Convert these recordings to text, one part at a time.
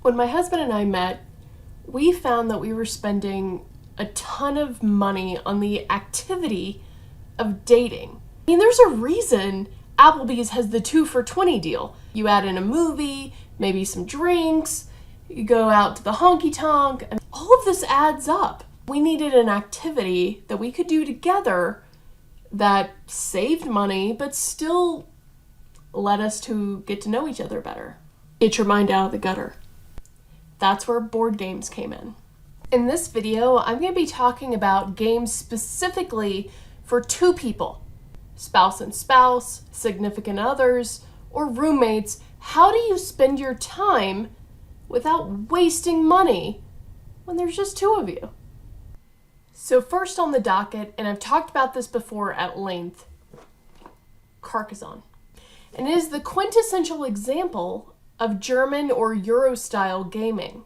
When my husband and I met, we found that we were spending a ton of money on the activity of dating. I mean, there's a reason Applebee's has the 2 for $20 deal. You add in a movie, maybe some drinks, you go out to the honky tonk, and all of this adds up. We needed an activity that we could do together that saved money, but still led us to get to know each other better. Get your mind out of the gutter. That's where board games came in. In this video, I'm going to be talking about games specifically for 2 people. Spouse and spouse, significant others, or roommates. How do you spend your time without wasting money when there's just 2 of you? So first on the docket, and I've talked about this before at length, Carcassonne. And it is the quintessential example of German or Euro-style gaming.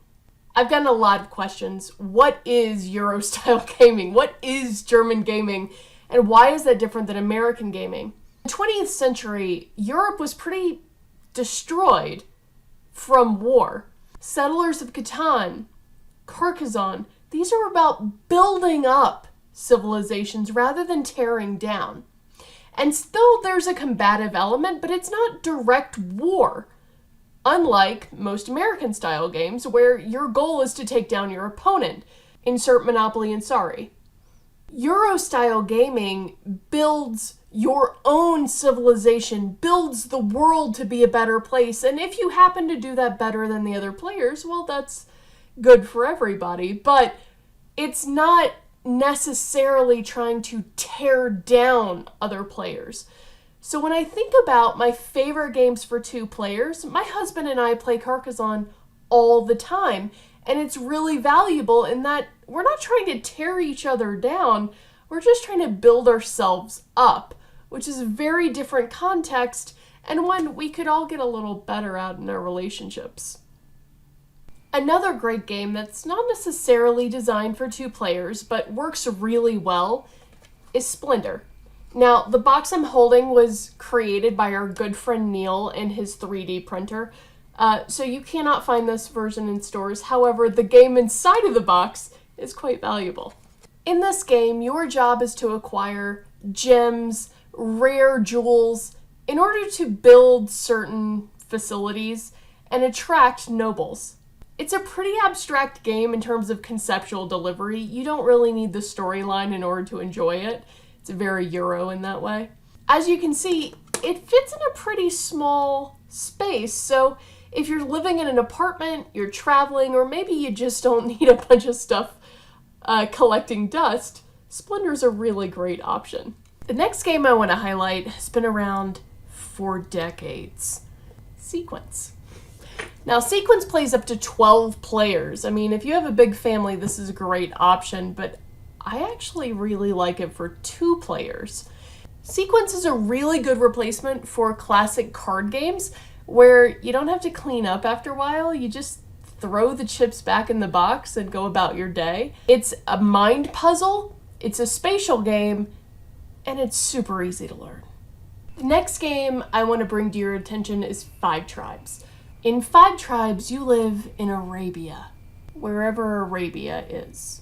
I've gotten a lot of questions. What is Euro-style gaming? What is German gaming? And why is that different than American gaming? In the 20th century, Europe was pretty destroyed from war. Settlers of Catan, Carcassonne, these are about building up civilizations rather than tearing down. And still there's a combative element, but it's not direct war. Unlike most American-style games, where your goal is to take down your opponent. Insert Monopoly and Sorry. Euro-style gaming builds your own civilization, builds the world to be a better place, and if you happen to do that better than the other players, well, that's good for everybody, but it's not necessarily trying to tear down other players. So when I think about my favorite games for 2 players, my husband and I play Carcassonne all the time. And it's really valuable in that we're not trying to tear each other down, we're just trying to build ourselves up, which is a very different context and one we could all get a little better at in our relationships. Another great game that's not necessarily designed for 2 players, but works really well, is Splendor. Now, the box I'm holding was created by our good friend Neil in his 3D printer, so you cannot find this version in stores. However, the game inside of the box is quite valuable. In this game, your job is to acquire gems, rare jewels, in order to build certain facilities and attract nobles. It's a pretty abstract game in terms of conceptual delivery. You don't really need the storyline in order to enjoy it. It's very Euro in that way. As you can see, it fits in a pretty small space, so if you're living in an apartment, you're traveling, or maybe you just don't need a bunch of stuff collecting dust, Splendor's a really great option. The next game I want to highlight has been around for decades. Sequence. Now, Sequence plays up to 12 players. I mean, if you have a big family, this is a great option, but I actually really like it for 2 players. Sequence is a really good replacement for classic card games where you don't have to clean up after a while. You just throw the chips back in the box and go about your day. It's a mind puzzle, it's a spatial game, and it's super easy to learn. The next game I want to bring to your attention is Five Tribes. In Five Tribes, you live in Arabia, wherever Arabia is.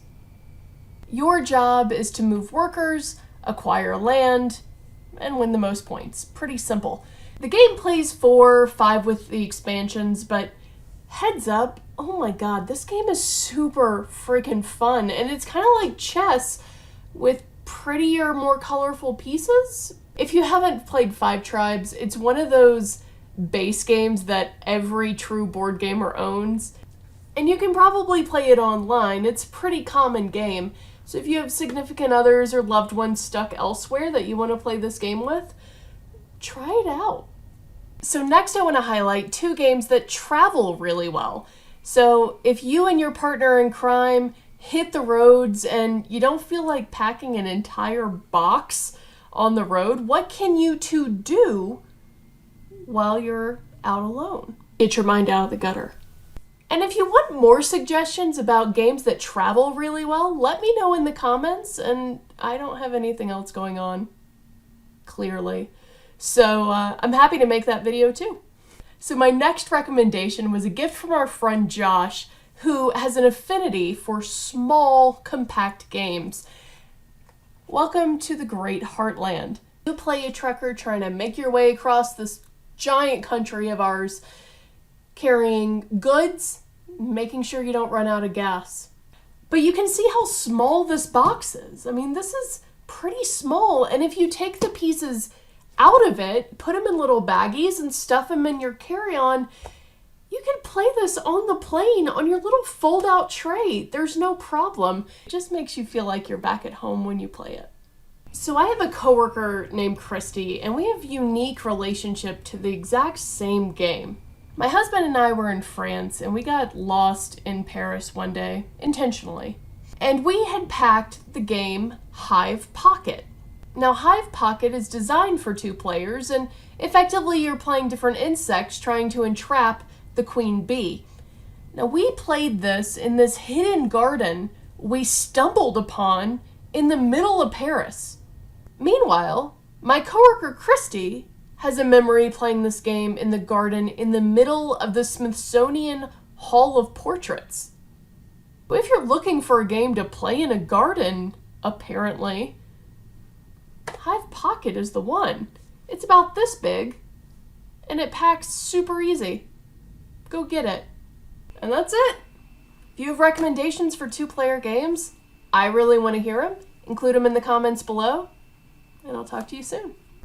Your job is to move workers, acquire land, and win the most points. Pretty simple. The game plays 4, 5 with the expansions, but heads up, oh my god, this game is super freaking fun, and it's kind of like chess with prettier, more colorful pieces. If you haven't played Five Tribes, it's one of those base games that every true board gamer owns, and you can probably play it online. It's a pretty common game. So if you have significant others or loved ones stuck elsewhere that you want to play this game with, try it out. So next I want to highlight 2 games that travel really well. So if you and your partner in crime hit the roads and you don't feel like packing an entire box on the road, what can you 2 do while you're out alone? Get your mind out of the gutter. And if you want more suggestions about games that travel really well, let me know in the comments, and I don't have anything else going on, clearly. So I'm happy to make that video too. So my next recommendation was a gift from our friend Josh, who has an affinity for small, compact games. Welcome to the great heartland. You play a trucker trying to make your way across this giant country of ours, carrying goods, making sure you don't run out of gas. But you can see how small this box is. I mean, this is pretty small, and if you take the pieces out of it, put them in little baggies and stuff them in your carry-on, you can play this on the plane on your little fold-out tray. There's no problem. It just makes you feel like you're back at home when you play it. So I have a coworker named Christy, and we have a unique relationship to the exact same game. My husband and I were in France, and we got lost in Paris one day, intentionally. And we had packed the game Hive Pocket. Now, Hive Pocket is designed for 2 players, and effectively you're playing different insects trying to entrap the queen bee. Now, we played this in this hidden garden we stumbled upon in the middle of Paris. Meanwhile, my coworker Christy has a memory playing this game in the garden in the middle of the Smithsonian Hall of Portraits. If you're looking for a game to play in a garden, apparently, Hive Pocket is the one. It's about this big, and it packs super easy. Go get it. And that's it. If you have recommendations for 2-player games, I really want to hear them. Include them in the comments below, and I'll talk to you soon.